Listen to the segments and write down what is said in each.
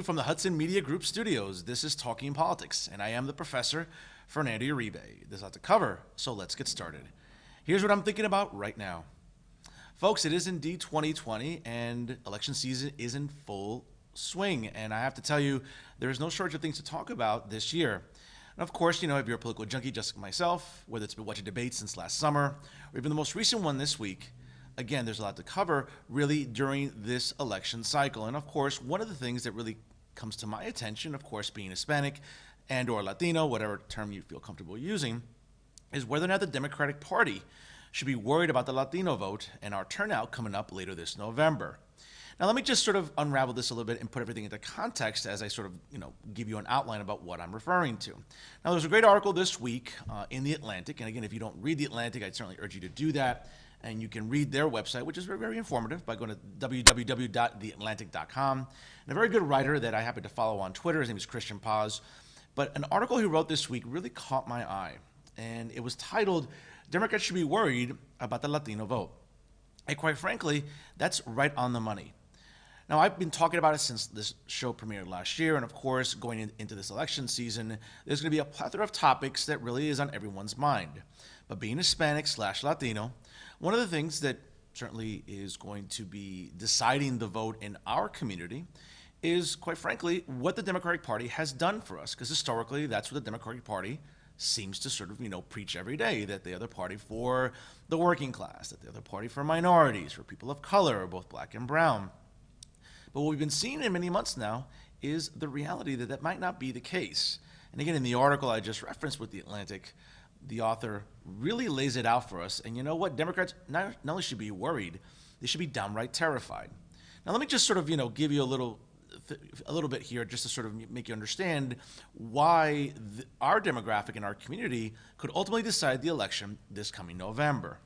from the Hudson Media Group studios. This is Talking Politics, and I am the professor, Fernando Uribe. There's a lot to cover, so let's get started. Here's what I'm thinking about right now. Folks, it is indeed 2020, and election season is in full swing, and I have to tell you, there's no shortage of things to talk about this year. And of course, if you're a political junkie just like myself, whether it's been watching debates since last summer, or even the most recent one this week, again, there's a lot to cover really during this election cycle. And of course, one of the things that really comes to my attention, of course, being Hispanic and or Latino, whatever term you feel comfortable using, is whether or not the Democratic Party should be worried about the Latino vote and our turnout coming up later this November. Now, let me just sort of unravel this a little bit and put everything into context as I sort of, give you an outline about what I'm referring to. Now, there's a great article this week in The Atlantic, and again, if you don't read The Atlantic, I'd certainly urge you to do that. And you can read their website, which is very, very informative, by going to www.theatlantic.com. And a very good writer that I happen to follow on Twitter, his name is Christian Paz. But an article he wrote this week really caught my eye. And it was titled, Democrats Should Be Worried About the Latino Vote. And quite frankly, that's right on the money. Now, I've been talking about it since this show premiered last year. And of course, going into this election season, there's going to be a plethora of topics that really is on everyone's mind. But being Hispanic/Latino, one of the things that certainly is going to be deciding the vote in our community is, quite frankly, what the Democratic Party has done for us. Because historically, that's what the Democratic Party seems to sort of, preach every day, that the other party for the working class, that the other party for minorities, for people of color, both black and brown. But what we've been seeing in many months now is the reality that that might not be the case. And again, in the article I just referenced with The Atlantic, the author really lays it out for us. And you know what? Democrats not only should be worried, they should be downright terrified. Now, let me just sort of, give you a little bit here just to sort of make you understand why our demographic and our community could ultimately decide the election this coming November.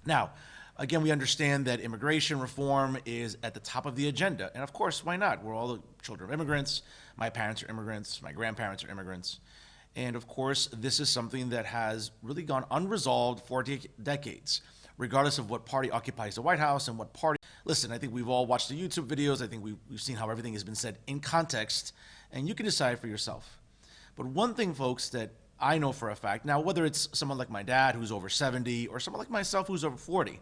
Now, again, we understand that immigration reform is at the top of the agenda. And of course, why not? We're all the children of immigrants. My parents are immigrants. My grandparents are immigrants. And of course, this is something that has really gone unresolved for decades, regardless of what party occupies the White House and what party. Listen, I think we've all watched the YouTube videos. I think we've seen how everything has been said in context, and you can decide for yourself. But one thing, folks, that I know for a fact, now whether it's someone like my dad who's over 70 or someone like myself who's over 40,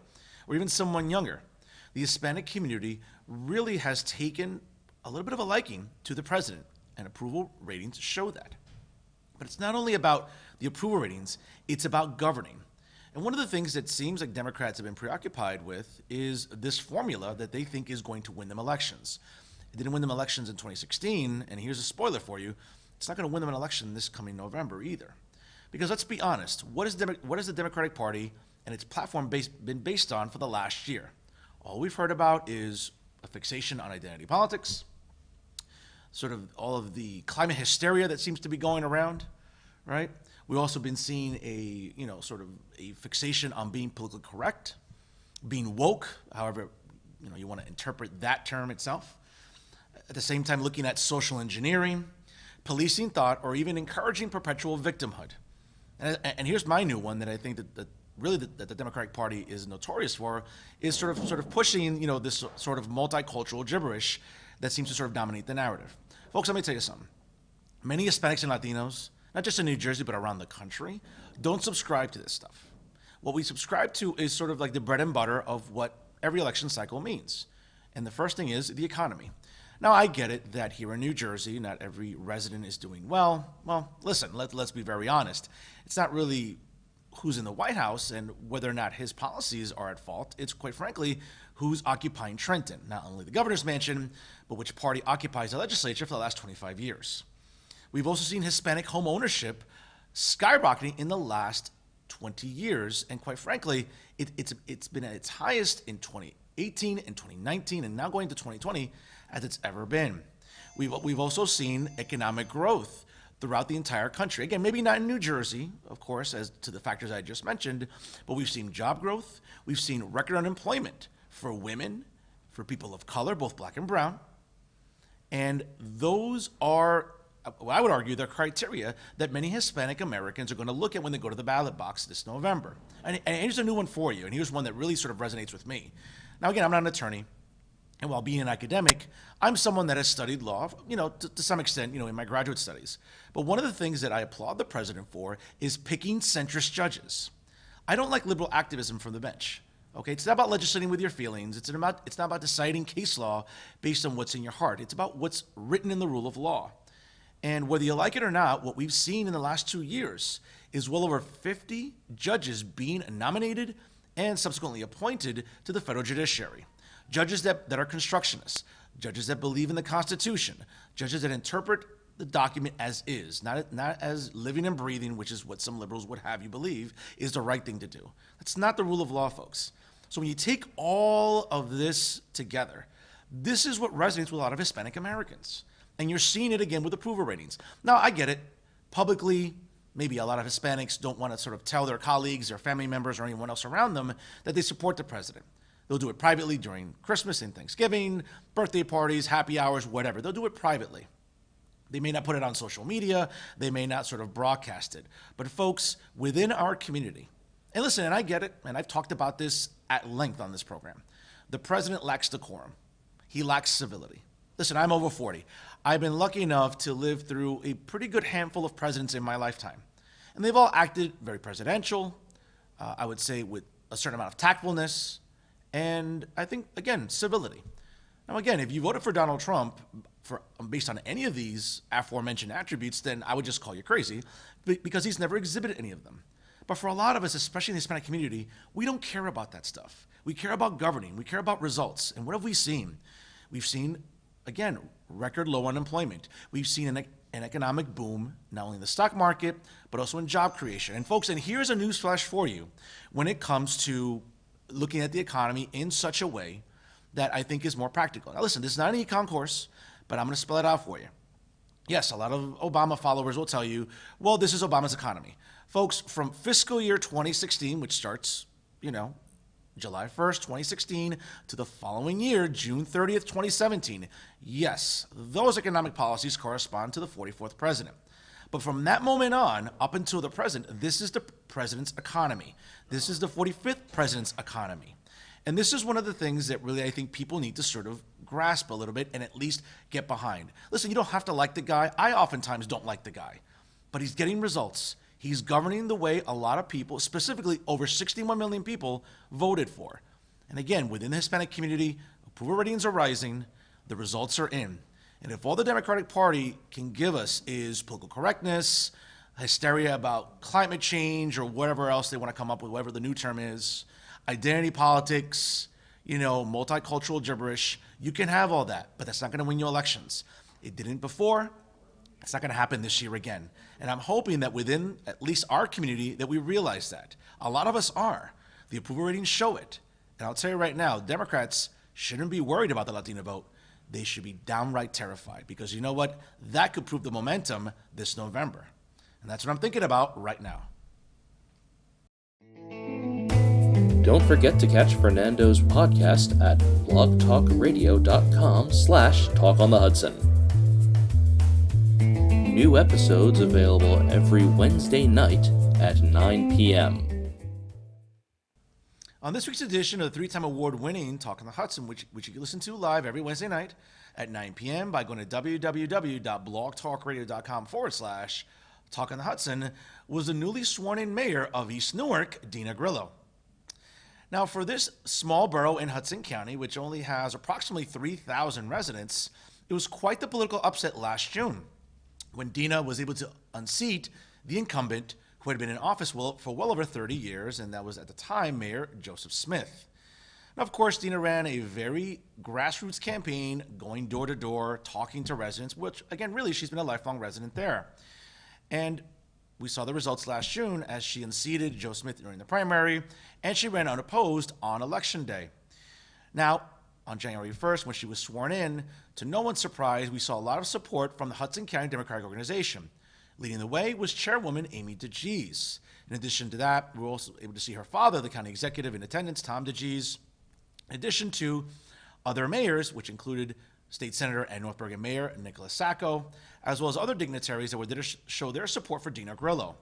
or even someone younger, the Hispanic community really has taken a little bit of a liking to the president, and approval ratings show that. But it's not only about the approval ratings, it's about governing. And one of the things that seems like Democrats have been preoccupied with is this formula that they think is going to win them elections. It didn't win them elections in 2016, and here's a spoiler for you, it's not going to win them an election this coming November either. Because let's be honest, what is the Democratic Party and its platform been based on for the last year? All we've heard about is a fixation on identity politics, sort of all of the climate hysteria that seems to be going around, right? We've also been seeing a, sort of a fixation on being politically correct, being woke, however, you want to interpret that term itself. At the same time, looking at social engineering, policing thought, or even encouraging perpetual victimhood. And here's my new one that I think that really that the Democratic Party is notorious for, is sort of pushing, this sort of multicultural gibberish that seems to sort of dominate the narrative. Folks, let me tell you something. Many Hispanics and Latinos, not just in New Jersey, but around the country, don't subscribe to this stuff. What we subscribe to is sort of like the bread and butter of what every election cycle means. And the first thing is the economy. Now, I get it that here in New Jersey, not every resident is doing well. Well, listen, let's be very honest. It's not really who's in the White House and whether or not his policies are at fault. It's quite frankly who's occupying Trenton, not only the governor's mansion, but which party occupies the legislature for the last 25 years. We've also seen Hispanic home ownership skyrocketing in the last 20 years, and quite frankly, it's been at its highest in 2018 and 2019, and now going to 2020 as it's ever been. We've also seen economic growth throughout the entire country. Again, maybe not in New Jersey, of course, as to the factors I just mentioned, but we've seen job growth, we've seen record unemployment for women, for people of color, both black and brown, and those are, I would argue, the criteria that many Hispanic Americans are going to look at when they go to the ballot box this November. And here's a new one for you, and here's one that really sort of resonates with me. Now, again, I'm not an attorney, And while being an academic, I'm someone that has studied law, to some extent, in my graduate studies. But one of the things that I applaud the president for is picking centrist judges. I don't like liberal activism from the bench. Okay, it's not about legislating with your feelings. It's not about deciding case law based on what's in your heart. It's about what's written in the rule of law. And whether you like it or not, what we've seen in the last 2 years is well over 50 judges being nominated and subsequently appointed to the federal judiciary. Judges that are constructionists, judges that believe in the Constitution, judges that interpret the document as is, not as living and breathing, which is what some liberals would have you believe is the right thing to do. That's not the rule of law, folks. So when you take all of this together, this is what resonates with a lot of Hispanic Americans. And you're seeing it again with approval ratings. Now, I get it. Publicly, maybe a lot of Hispanics don't want to sort of tell their colleagues, their family members, or anyone else around them that they support the president. They'll do it privately during Christmas and Thanksgiving, birthday parties, happy hours, whatever. They'll do it privately. They may not put it on social media. They may not sort of broadcast it. But folks, within our community, and listen, and I get it, and I've talked about this at length on this program, the president lacks decorum. He lacks civility. Listen, I'm over 40. I've been lucky enough to live through a pretty good handful of presidents in my lifetime. And they've all acted very presidential, I would say with a certain amount of tactfulness, and I think, again, civility. Now, again, if you voted for Donald Trump based on any of these aforementioned attributes, then I would just call you crazy because he's never exhibited any of them. But for a lot of us, especially in the Hispanic community, we don't care about that stuff. We care about governing. We care about results. And what have we seen? We've seen, again, record low unemployment. We've seen an economic boom, not only in the stock market, but also in job creation. And folks, and here's a newsflash for you when it comes to looking at the economy in such a way that I think is more practical. Now listen, this is not an econ course, but I'm going to spell it out for you. Yes, a lot of Obama followers will tell you, well, this is Obama's economy. Folks, from fiscal year 2016, which starts, July 1st, 2016, to the following year, June 30th, 2017, yes, those economic policies correspond to the 44th president. But from that moment on, up until the present, this is the president's economy. This is the 45th president's economy. And this is one of the things that really I think people need to sort of grasp a little bit and at least get behind. Listen, you don't have to like the guy. I oftentimes don't like the guy. But he's getting results. He's governing the way a lot of people, specifically over 61 million people, voted for. And again, within the Hispanic community, approval ratings are rising. The results are in. And if all the Democratic Party can give us is political correctness, hysteria about climate change or whatever else they want to come up with, whatever the new term is, identity politics, multicultural gibberish, you can have all that, but that's not going to win you elections. It didn't before. It's not going to happen this year again. And I'm hoping that within at least our community that we realize that. A lot of us are. The approval ratings show it. And I'll tell you right now, Democrats shouldn't be worried about the Latino vote. They should be downright terrified because you know what? That could prove the momentum this November. And that's what I'm thinking about right now. Don't forget to catch Fernando's podcast at blogtalkradio.com/talkonthehudson. New episodes available every Wednesday night at 9 p.m. On this week's edition of the three-time award-winning Talk on the Hudson, which you can listen to live every Wednesday night at 9 p.m. by going to www.blogtalkradio.com/Talk on the Hudson, was the newly sworn-in mayor of East Newark, Dina Grilo. Now, for this small borough in Hudson County, which only has approximately 3,000 residents, it was quite the political upset last June when Dina was able to unseat the incumbent who had been in office for well over 30 years, and that was at the time Mayor Joseph Smith. Now, of course, Dina ran a very grassroots campaign, going door to door, talking to residents, which, again, really, she's been a lifelong resident there. And we saw the results last June as she unseated Joe Smith during the primary, and she ran unopposed on Election Day. Now, on January 1st, when she was sworn in, to no one's surprise, we saw a lot of support from the Hudson County Democratic Organization. Leading the way was Chairwoman Amy DeGees. In addition to that, we were also able to see her father, the county executive in attendance, Tom DeGees, in addition to other mayors, which included State Senator and North Bergen Mayor Nicholas Sacco, as well as other dignitaries that were there to show their support for Dina Grilo.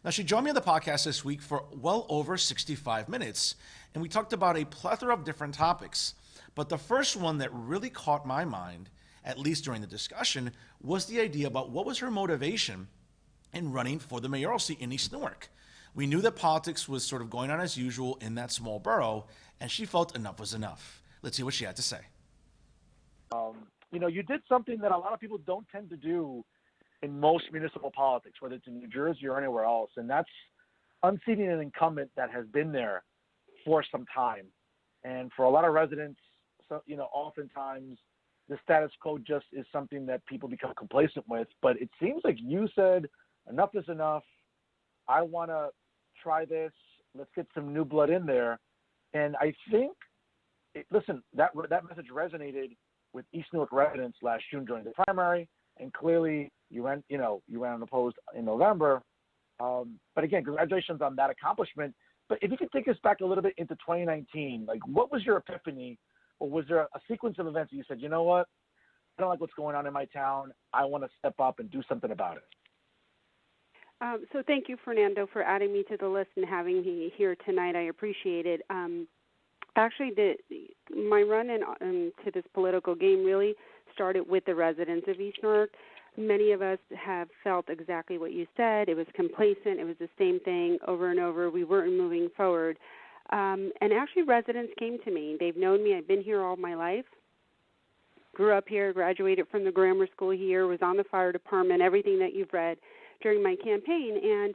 Now, she joined me on the podcast this week for well over 65 minutes, and we talked about a plethora of different topics. But the first one that really caught my mind, at least during the discussion, was the idea about what was her motivation in running for the mayoral seat in East Newark. We knew that politics was sort of going on as usual in that small borough, and she felt enough was enough. Let's hear what she had to say. You did something that a lot of people don't tend to do in most municipal politics, whether it's in New Jersey or anywhere else, and that's unseating an incumbent that has been there for some time. And for a lot of residents, oftentimes the status quo just is something that people become complacent with. But it seems like you said, enough is enough. I want to try this. Let's get some new blood in there. And I think, that message resonated with East Newark residents last June during the primary, and clearly you ran unopposed in November. But again, congratulations on that accomplishment. But if you could take us back a little bit into 2019, like what was your epiphany, or was there a sequence of events that you said, you know what, I don't like what's going on in my town. I want to step up and do something about it? So thank you, Fernando, for adding me to the list and having me here tonight. I appreciate it. Actually, my run into this political game really started with the residents of East Newark. Many of us have felt exactly what you said. It was complacent. It was the same thing over and over. We weren't moving forward. And actually, residents came to me. They've known me. I've been here all my life. Grew up here, graduated from the grammar school here, was on the fire department, everything that you've read during my campaign. And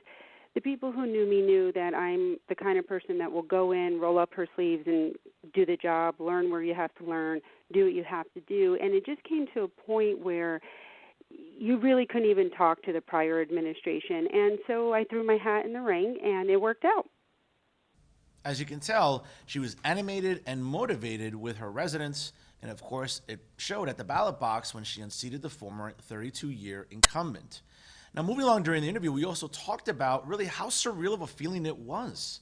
the people who knew me knew that I'm the kind of person that will go in, roll up her sleeves, and do the job, learn where you have to learn, do what you have to do. And it just came to a point where you really couldn't even talk to the prior administration. And so I threw my hat in the ring, and it worked out. As you can tell, she was animated and motivated with her residents, and of course, it showed at the ballot box when she unseated the former 32-year incumbent. Now, moving along during the interview, we also talked about really how surreal of a feeling it was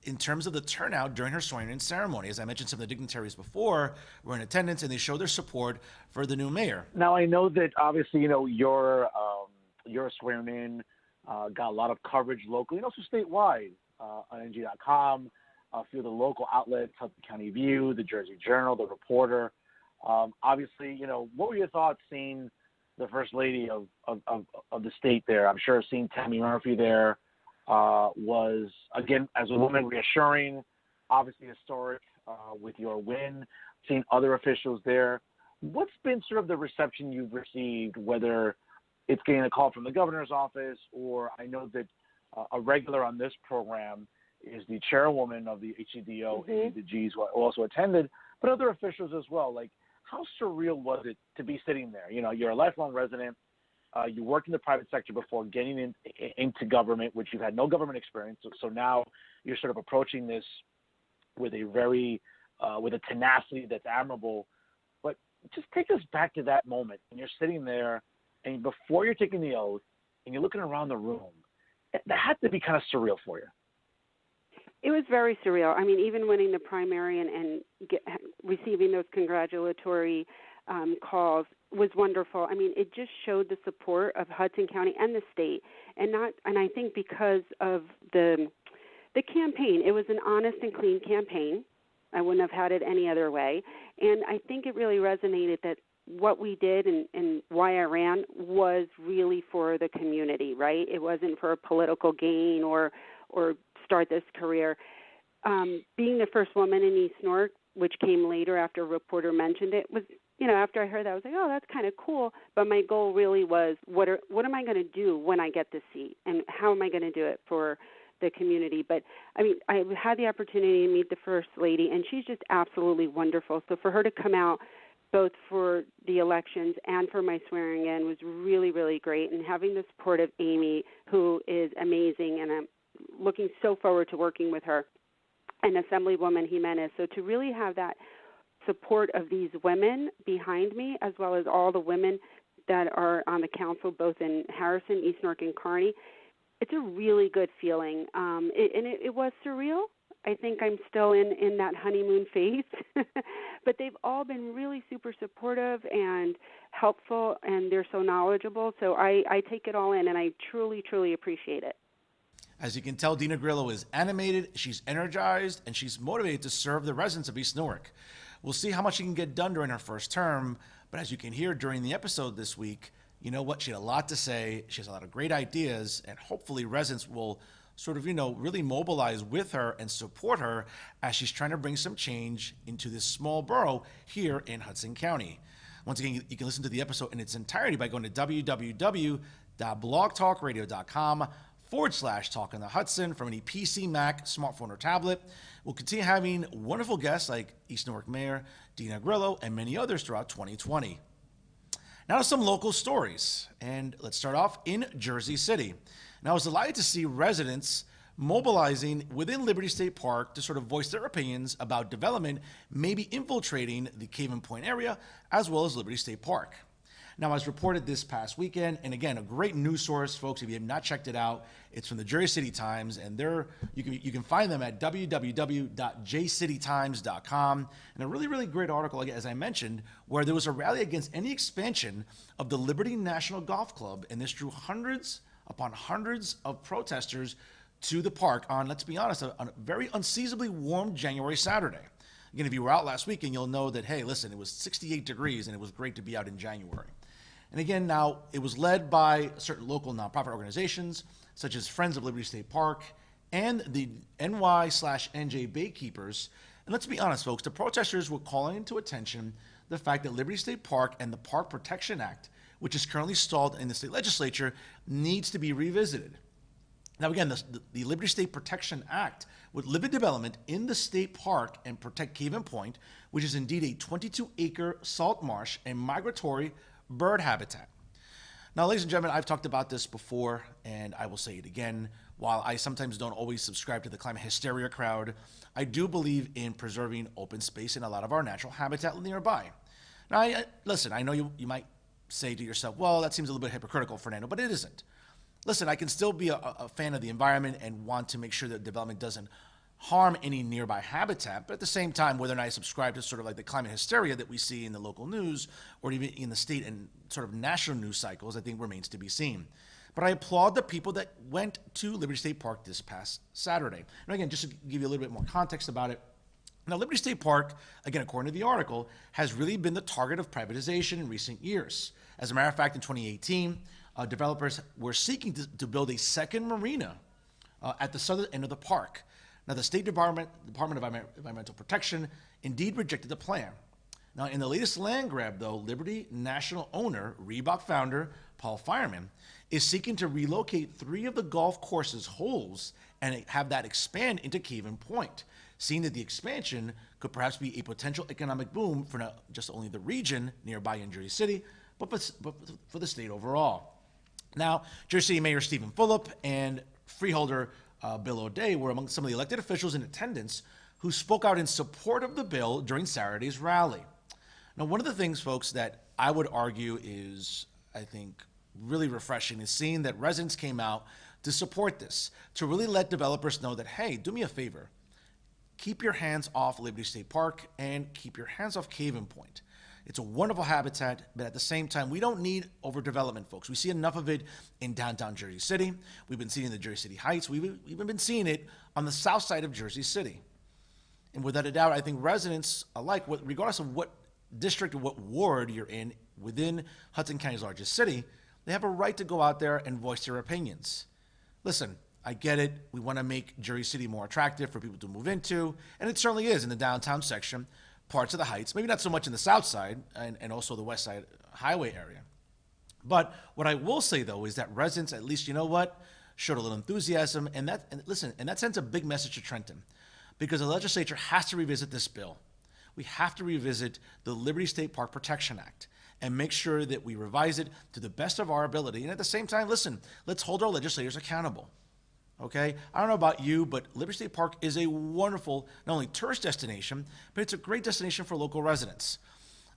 in terms of the turnout during her swearing-in ceremony. As I mentioned, some of the dignitaries before were in attendance, and they showed their support for the new mayor. Now, I know that obviously, your swearing-in got a lot of coverage locally and also statewide on NG.com, a few of the local outlets, Hudson County View, the Jersey Journal, the Reporter. Obviously, what were your thoughts seeing the First Lady of the state there? I'm sure seeing Tammy Murphy there was, again, as a woman, reassuring, obviously historic with your win, seeing other officials there. What's been sort of the reception you've received, whether it's getting a call from the governor's office, or I know that a regular on this program is the chairwoman of the HCDO, the G's, who also attended, but other officials as well. Like, how surreal was it to be sitting there? You're a lifelong resident. You worked in the private sector before getting into government, which you've had no government experience. So now you're sort of approaching this with a very, with a tenacity that's admirable. But just take us back to that moment. And you're sitting there, and before you're taking the oath, and you're looking around the room, that had to be kind of surreal for you. It was very surreal. I mean, even winning the primary and receiving those congratulatory calls was wonderful. I mean, it just showed the support of Hudson County and the state, and I think because of the campaign, it was an honest and clean campaign. I wouldn't have had it any other way, and I think it really resonated that what we did and why I ran was really for the community, right? It wasn't for a political gain or start this career. Being the first woman in East Newark, which came later after a reporter mentioned it, was, after I heard that, I was like, oh, that's kind of cool. But my goal really was, what am I going to do when I get the seat, and how am I going to do it for the community? But, I mean, I had the opportunity to meet the First Lady, and she's just absolutely wonderful. So for her to come out both for the elections and for my swearing in was really, really great. And having the support of Amy, who is amazing, and I'm looking so forward to working with her, and Assemblywoman Jimenez. So to really have that support of these women behind me, as well as all the women that are on the council, both in Harrison, East Newark, and Kearney, it's a really good feeling. It was surreal. I think I'm still in that honeymoon phase. But they've all been really super supportive and helpful, and they're so knowledgeable. So I take it all in, and I truly, truly appreciate it. As you can tell, Dina Grilo is animated, she's energized, and she's motivated to serve the residents of East Newark. We'll see how much she can get done during her first term, but as you can hear during the episode this week, you know what? She had a lot to say. She has a lot of great ideas, and hopefully residents will sort of, really mobilize with her and support her as she's trying to bring some change into this small borough here in Hudson County. Once again, you can listen to the episode in its entirety by going to www.blogtalkradio.com/Talk in the Hudson from any PC, Mac, smartphone, or tablet. We'll continue having wonderful guests like East Newark Mayor Dina Grilo and many others throughout 2020. Now to some local stories, and let's start off in Jersey City. Now, I was delighted to see residents mobilizing within Liberty State Park to sort of voice their opinions about development maybe infiltrating the Cave and Point area as well as Liberty State Park. Now, as reported this past weekend, and again, a great news source, folks, if you have not checked it out, it's from the Jersey City Times, and you can find them at www.jcitytimes.com, and a really, really great article, as I mentioned, where there was a rally against any expansion of the Liberty National Golf Club, and this drew hundreds upon hundreds of protesters to the park on, let's be honest, a very unseasonably warm January Saturday. Again, if you were out last weekend, you'll know that, hey, listen, it was 68 degrees, and it was great to be out in January. And again, now, it was led by certain local nonprofit organizations, such as Friends of Liberty State Park and the NY/NJ Baykeepers. And let's be honest, folks, the protesters were calling into attention the fact that Liberty State Park and the Park Protection Act, which is currently stalled in the state legislature, needs to be revisited. Now, again, the Liberty State Protection Act would limit development in the state park and protect Cave and Point, which is indeed a 22-acre salt marsh and migratory bird habitat. Now, ladies and gentlemen, I've talked about this before, and I will say it again. While I sometimes don't always subscribe to the climate hysteria crowd, I do believe in preserving open space in a lot of our natural habitat nearby. Now, listen, I know you might say to yourself, well, that seems a little bit hypocritical, Fernando, but it isn't. Listen, I can still be a fan of the environment and want to make sure that development doesn't harm any nearby habitat, but at the same time, whether or not I subscribe to sort of like the climate hysteria that we see in the local news or even in the state and sort of national news cycles, I think remains to be seen. But I applaud the people that went to Liberty State Park this past Saturday. And again, just to give you a little bit more context about it, now Liberty State Park, again, according to the article, has really been the target of privatization in recent years. As a matter of fact, in 2018, developers were seeking to build a second marina at the southern end of the park. Now, the State Department of Environmental Protection indeed rejected the plan. Now, in the latest land grab, though, Liberty National owner, Reebok founder Paul Fireman, is seeking to relocate 3 of the golf course's holes and have that expand into Cave and Point, seeing that the expansion could perhaps be a potential economic boom for not just only the region nearby in Jersey City, but for the state overall. Now, Jersey City Mayor Stephen Fulop and freeholder Bill O'Day were among some of the elected officials in attendance who spoke out in support of the bill during Saturday's rally. Now, one of the things, folks, that I would argue is, I think, really refreshing is seeing that residents came out to support this, to really let developers know that, hey, do me a favor. Keep your hands off Liberty State Park and keep your hands off Cave and Point. It's a wonderful habitat, but at the same time, we don't need overdevelopment, folks. We see enough of it in downtown Jersey City. We've been seeing it in the Jersey City Heights. We've even been seeing it on the south side of Jersey City. And without a doubt, I think residents alike, regardless of what district or what ward you're in within Hudson County's largest city, they have a right to go out there and voice their opinions. Listen, I get it. We want to make Jersey City more attractive for people to move into, and it certainly is in the downtown section, parts of the Heights, maybe not so much in the south side and also the west side highway area. But what I will say, though, is that residents, at least, showed a little enthusiasm, and that sends a big message to Trenton, because the legislature has to revisit this bill. We have to revisit the Liberty State Park Protection Act and make sure that we revise it to the best of our ability. And at the same time, listen, let's hold our legislators accountable. Okay? I don't know about you, but Liberty State Park is a wonderful, not only tourist destination, but it's a great destination for local residents.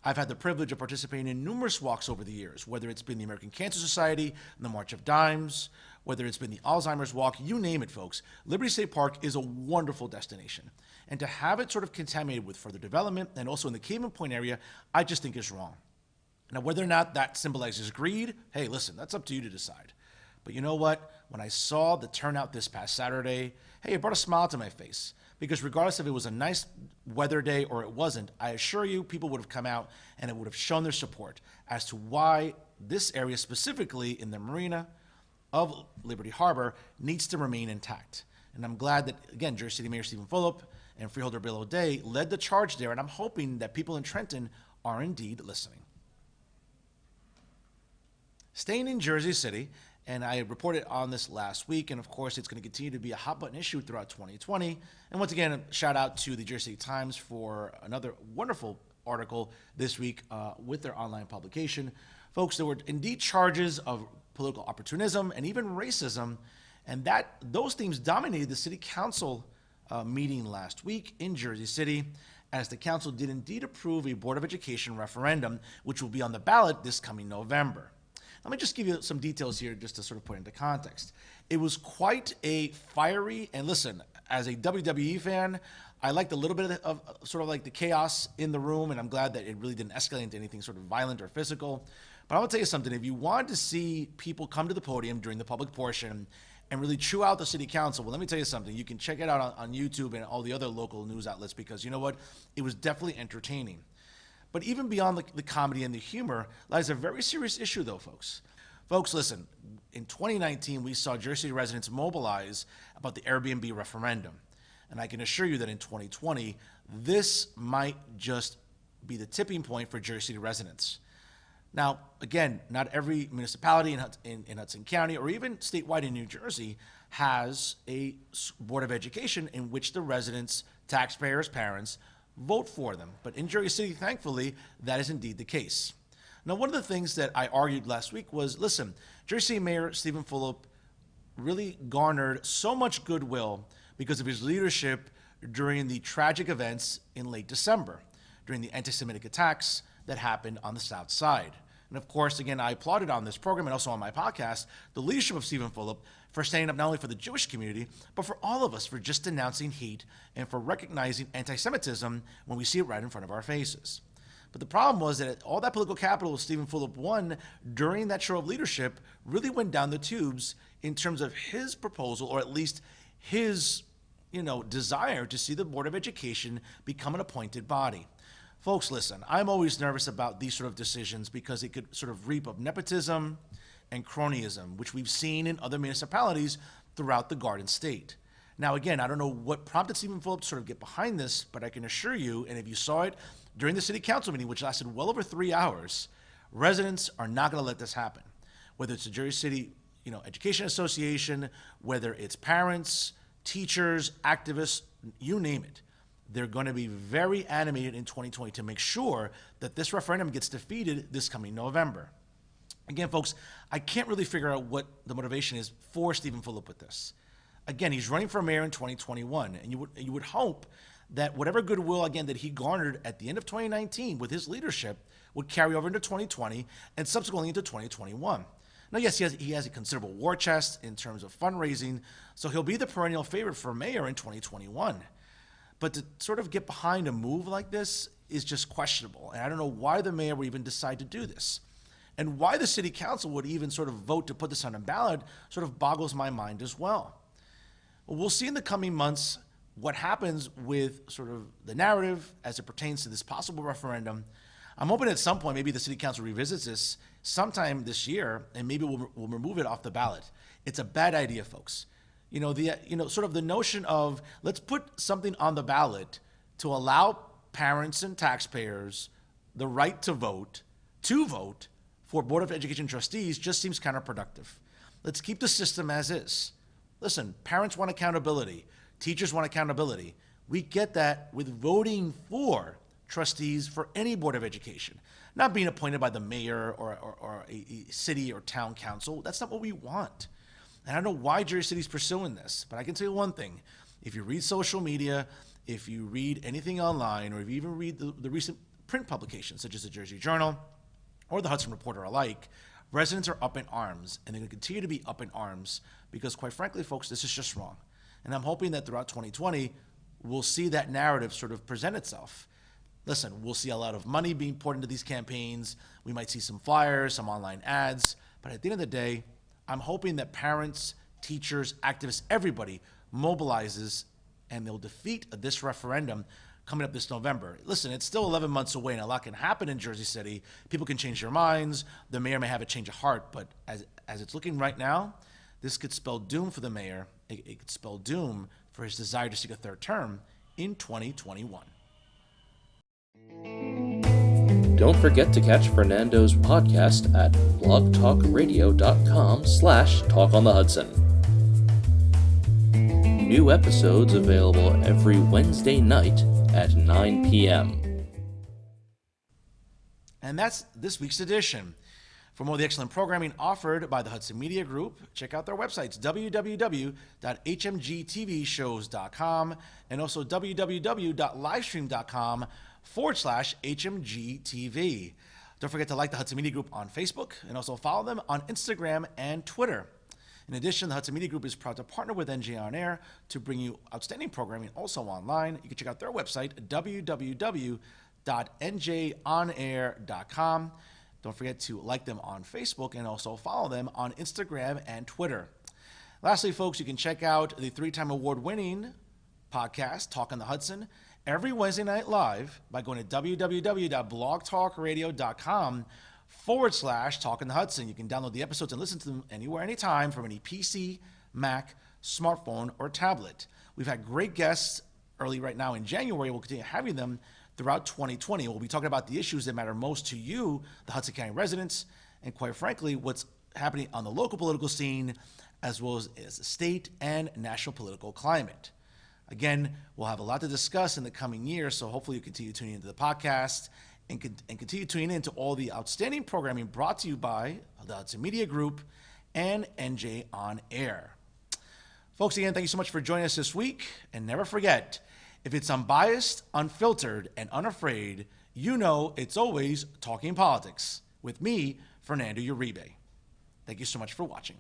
I've had the privilege of participating in numerous walks over the years, whether it's been the American Cancer Society, the March of Dimes, whether it's been the Alzheimer's Walk, you name it, folks. Liberty State Park is a wonderful destination. And to have it sort of contaminated with further development and also in the Cave and Point area, I just think is wrong. Now, whether or not that symbolizes greed, hey, listen, that's up to you to decide. But you know what? When I saw the turnout this past Saturday, hey, it brought a smile to my face. Because regardless if it was a nice weather day or it wasn't, I assure you people would have come out and it would have shown their support as to why this area, specifically in the marina of Liberty Harbor, needs to remain intact. And I'm glad that, again, Jersey City Mayor Stephen Fulop and Freeholder Bill O'Day led the charge there, and I'm hoping that people in Trenton are indeed listening. Staying in Jersey City, and I reported on this last week, and of course it's going to continue to be a hot button issue throughout 2020. And once again, a shout out to the Jersey City Times for another wonderful article this week with their online publication. Folks, there were indeed charges of political opportunism and even racism, and those themes dominated the city council meeting last week in Jersey City, as the council did indeed approve a Board of Education referendum, which will be on the ballot this coming November. Let me just give you some details here just to sort of put into context. It was quite a fiery, and listen, as a WWE fan, I liked a little bit of sort of like the chaos in the room, and I'm glad that it really didn't escalate into anything sort of violent or physical. But I want to tell you something. If you want to see people come to the podium during the public portion and really chew out the city council, well, let me tell you something. You can check it out on YouTube and all the other local news outlets, because you know what? It was definitely entertaining. But even beyond the comedy and the humor lies a very serious issue, though, folks. Folks, listen, in 2019, we saw Jersey City residents mobilize about the Airbnb referendum. And I can assure you that in 2020, this might just be the tipping point for Jersey City residents. Now, again, not every municipality in Hudson County or even statewide in New Jersey has a Board of Education in which the residents, taxpayers, parents, vote for them. But in Jersey City, thankfully, that is indeed the case. Now, one of the things that I argued last week was, listen, Jersey City Mayor Stephen Fulop really garnered so much goodwill because of his leadership during the tragic events in late December, during the anti-Semitic attacks that happened on the South Side. And of course, again, I applauded on this program and also on my podcast the leadership of Stephen Fulop for standing up not only for the Jewish community, but for all of us, for just denouncing hate and for recognizing anti-Semitism when we see it right in front of our faces. But the problem was that all that political capital Stephen Fulop won during that show of leadership really went down the tubes in terms of his proposal, or at least his desire to see the Board of Education become an appointed body. Folks, listen, I'm always nervous about these sort of decisions because it could sort of reap of nepotism and cronyism, which we've seen in other municipalities throughout the Garden State. Now, again, I don't know what prompted Stephen Fulop to sort of get behind this, but I can assure you, and if you saw it during the city council meeting, which lasted well over 3 hours, residents are not going to let this happen. Whether it's the Jersey City, Education Association, whether it's parents, teachers, activists, you name it. They're going to be very animated in 2020 to make sure that this referendum gets defeated this coming November. Again, folks, I can't really figure out what the motivation is for Stephen Fulop with this. Again, he's running for mayor in 2021, and you would hope that whatever goodwill, again, that he garnered at the end of 2019 with his leadership would carry over into 2020 and subsequently into 2021. Now, yes, he has a considerable war chest in terms of fundraising, so he'll be the perennial favorite for mayor in 2021. But to sort of get behind a move like this is just questionable. And I don't know why the mayor would even decide to do this. And why the city council would even sort of vote to put this on a ballot sort of boggles my mind as well. We'll see in the coming months what happens with sort of the narrative as it pertains to this possible referendum. I'm hoping at some point maybe the city council revisits this sometime this year and maybe we'll remove it off the ballot. It's a bad idea, folks. Sort of the notion of let's put something on the ballot to allow parents and taxpayers the right to vote for Board of Education trustees just seems counterproductive. Let's keep the system as is. Listen, parents want accountability. Teachers want accountability. We get that with voting for trustees for any Board of Education, not being appointed by the mayor or a city or town council. That's not what we want. And I don't know why Jersey City's pursuing this, but I can tell you one thing. If you read social media, if you read anything online, or if you even read the recent print publications, such as the Jersey Journal or the Hudson Reporter alike, residents are up in arms, and they're going to continue to be up in arms because, quite frankly, folks, this is just wrong. And I'm hoping that throughout 2020, we'll see that narrative sort of present itself. Listen, we'll see a lot of money being poured into these campaigns. We might see some flyers, some online ads, but at the end of the day, I'm hoping that parents, teachers, activists, everybody mobilizes and they'll defeat this referendum coming up this November. Listen, it's still 11 months away, and a lot can happen in Jersey City. People can change their minds. The mayor may have a change of heart, but as it's looking right now, this could spell doom for the mayor. It could spell doom for his desire to seek a third term in 2021. Don't forget to catch Fernando's podcast at blogtalkradio.com/talkonthehudson. New episodes available every Wednesday night at 9 p.m. And that's this week's edition. For more of the excellent programming offered by the Hudson Media Group, check out their websites, www.hmgtvshows.com and also www.livestream.com/HMGTV. Don't forget to like the Hudson Media Group on Facebook and also follow them on Instagram and Twitter. In addition, the Hudson Media Group is proud to partner with NJ On Air to bring you outstanding programming also online. You can check out their website, www.njonair.com. Don't forget to like them on Facebook and also follow them on Instagram and Twitter. Lastly, folks, you can check out the 3-time award-winning podcast, Talk on the Hudson, every Wednesday night live by going to www.blogtalkradio.com/Talk on the Hudson. You can download the episodes and listen to them anywhere, anytime from any PC, Mac, smartphone, or tablet. We've had great guests early right now in January. We'll continue having them throughout 2020. We'll be talking about the issues that matter most to you, the Hudson County residents, and quite frankly, what's happening on the local political scene, as well as the state and national political climate. Again, we'll have a lot to discuss in the coming year, so hopefully you continue tuning into the podcast and continue tuning into all the outstanding programming brought to you by the Hudson Media Group and NJ On Air. Folks, again, thank you so much for joining us this week, and never forget, if it's unbiased, unfiltered, and unafraid, you know it's always Talking Politics with me, Fernando Uribe. Thank you so much for watching.